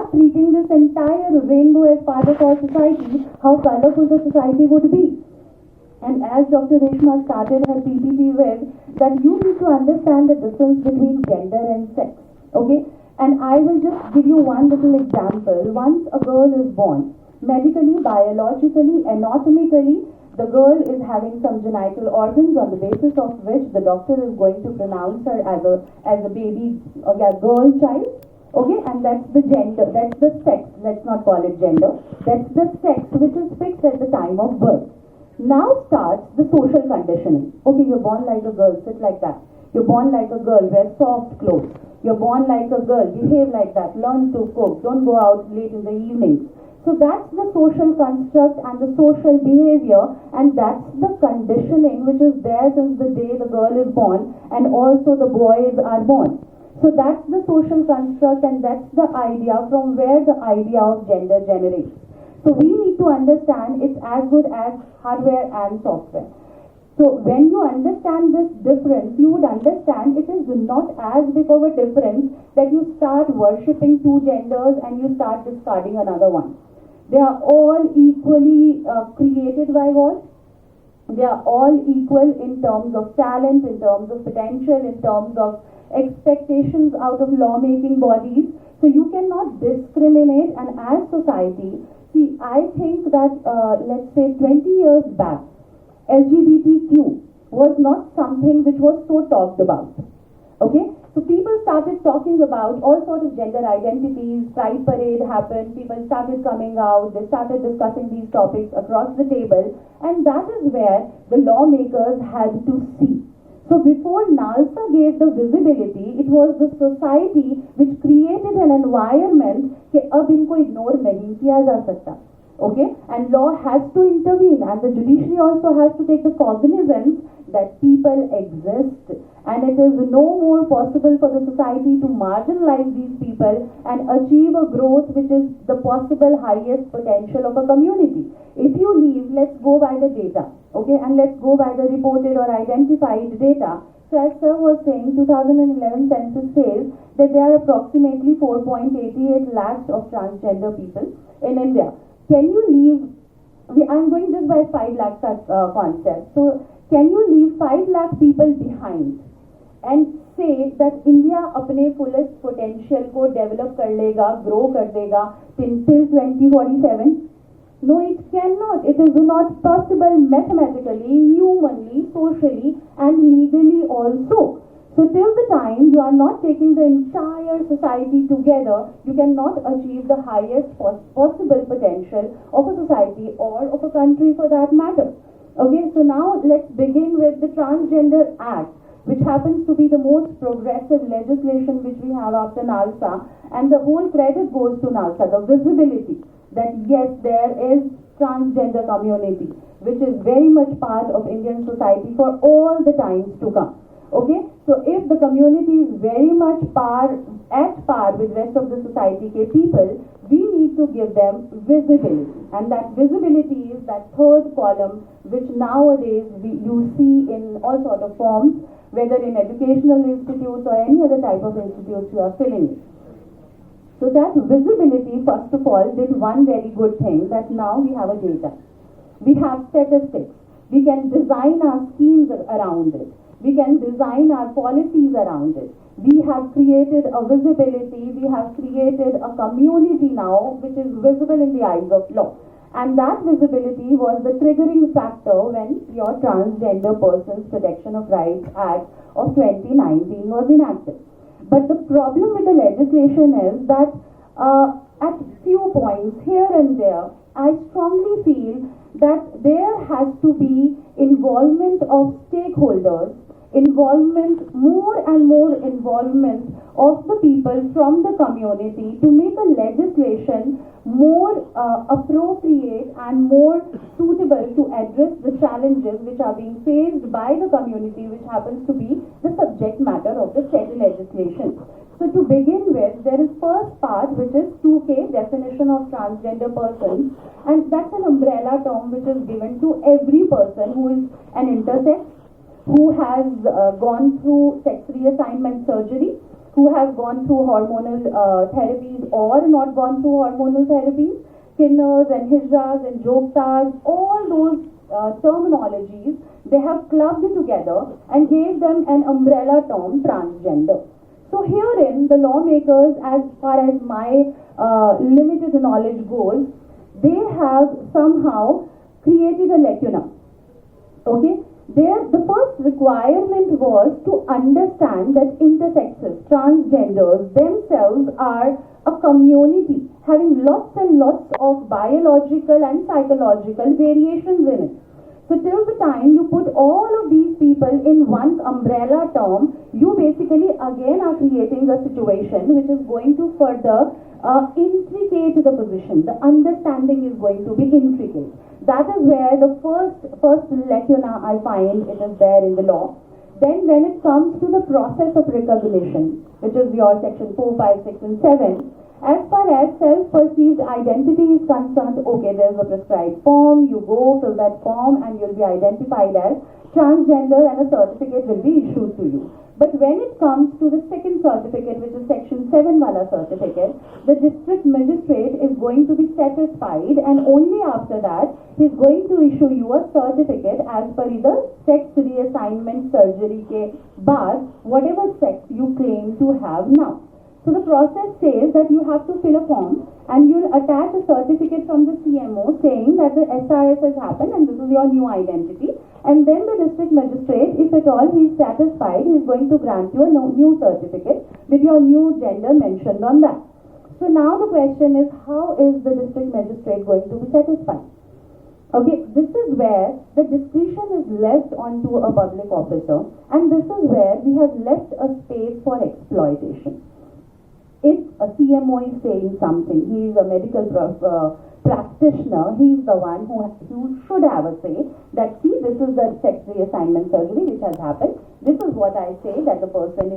start treating this entire rainbow as part of our society, how colorful the society would be. And as Dr. Reshma started her PPT with, that you need to understand the difference between gender and sex. Okay? And I will just give you one little example. Once a girl is born, medically, biologically, anatomically, the girl is having some genital organs on the basis of which the doctor is going to pronounce her as a baby, or a girl child. Okay, and that's the gender, that's the sex, let's not call it gender, that's the sex which is fixed at the time of birth. Now starts the social conditioning. Okay, you're born like a girl, sit like that. You're born like a girl, wear soft clothes. You're born like a girl, behave like that, learn to cook, don't go out late in the evening. So that's the social construct and the social behavior, and that's the conditioning which is there since the day the girl is born and also the boys are born. So that's the social construct, and that's the idea from where the idea of gender generates. So we need to understand it's as good as hardware and software. So when you understand this difference, you would understand it is not as big of a difference that you start worshipping two genders and you start discarding another one. They are all equally created by God. They are all equal in terms of talent, in terms of potential, in terms of expectations out of lawmaking bodies. So you cannot discriminate, and as society, see, I think that let's say 20 years back, LGBTQ was not something which was so talked about. Okay? So people started talking about all sorts of gender identities, Pride Parade happened, people started coming out, they started discussing these topics across the table, and that is where the lawmakers had to see. So before NALSA gave the visibility, it was the society which created an environment that ab inko ignore nahi kiya ja sakta. Okay? And law has to intervene, and the judiciary also has to take the cognizance that people exist, and it is no more possible for the society to marginalize these people and achieve a growth which is the possible highest potential of a community. If you leave, let's go by the data, okay, and let's go by the reported or identified data. So as sir was saying, 2011 census says that there are approximately 4.88 lakhs of transgender people in India. Can you leave, I'm going just by 5 lakhs concept. So can you leave 5 lakh people behind and say that India अपने fullest potential को develop कर लेगा, grow कर देगा till 2047? No, it cannot. It is not possible mathematically, humanly, socially, and legally also. So till the time you are not taking the entire society together, you cannot achieve the highest possible potential of a society or of a country for that matter. Okay, so now let's begin with the Transgender Act, which happens to be the most progressive legislation which we have after NALSA, and the whole credit goes to NALSA, the visibility that yes, there is transgender community, which is very much part of Indian society for all the times to come. Okay, so if the community is very much at par with rest of the society ke people, we need to give them visibility, and that visibility is that third column which nowadays you see in all sort of forms, whether in educational institutes or any other type of institutes you are filling it. So that visibility, first of all, did one very good thing, that now we have a data. We have statistics. We can design our schemes around it. We can design our policies around it. We have created a visibility, we have created a community now which is visible in the eyes of law. And that visibility was the triggering factor when your Transgender Persons Protection of Rights Act of 2019 was enacted. But the problem with the legislation is that at few points here and there, I strongly feel that there has to be involvement of stakeholders, more and more involvement of the people from the community to make a legislation more appropriate and more suitable to address the challenges which are being faced by the community, which happens to be the subject matter of the said legislation. So to begin with, there is first part which is 2K, definition of transgender persons, and that's an umbrella term which is given to every person who is an intersex, who has gone through sex reassignment surgery, who have gone through hormonal therapies or not gone through hormonal therapies. Kinners and hijras and joktas, all those terminologies, they have clubbed together and gave them an umbrella term, transgender. So herein, the lawmakers, as far as my limited knowledge goes, they have somehow created a lacuna. Okay? The first requirement was to understand that intersexes, transgenders themselves are a community having lots and lots of biological and psychological variations in it. So till the time you put all of these people in one umbrella term, you basically again are creating a situation which is going to further intricate the position. The understanding is going to be intricate. That is where the first lacuna I find it is there in the law. Then when it comes to the process of recognition, which is your section 4, 5, 6 and 7, as far as self-perceived identity is concerned, okay, there's a prescribed form, you go, fill that form and you'll be identified as transgender and a certificate will be issued to you. But when it comes to the second certificate, which is section 7 wala certificate, the district magistrate is going to be satisfied and only after that he is going to issue you a certificate as per either sex reassignment surgery ke baad, whatever sex you claim to have now. So the process says that you have to fill a form and you'll attach a certificate from the CMO saying that the SRS has happened and this is your new identity. And then the district magistrate, if at all he is satisfied, he is going to grant you a new certificate with your new gender mentioned on that. So now the question is, how is the district magistrate going to be satisfied? Okay, this is where the discretion is left onto a public officer and this is where we have left a space for exploitation. If a CMO is saying something, he is a medical practitioner, he is the one who should have a say that, see, this is the sex reassignment surgery which has happened. This is what I say that the person is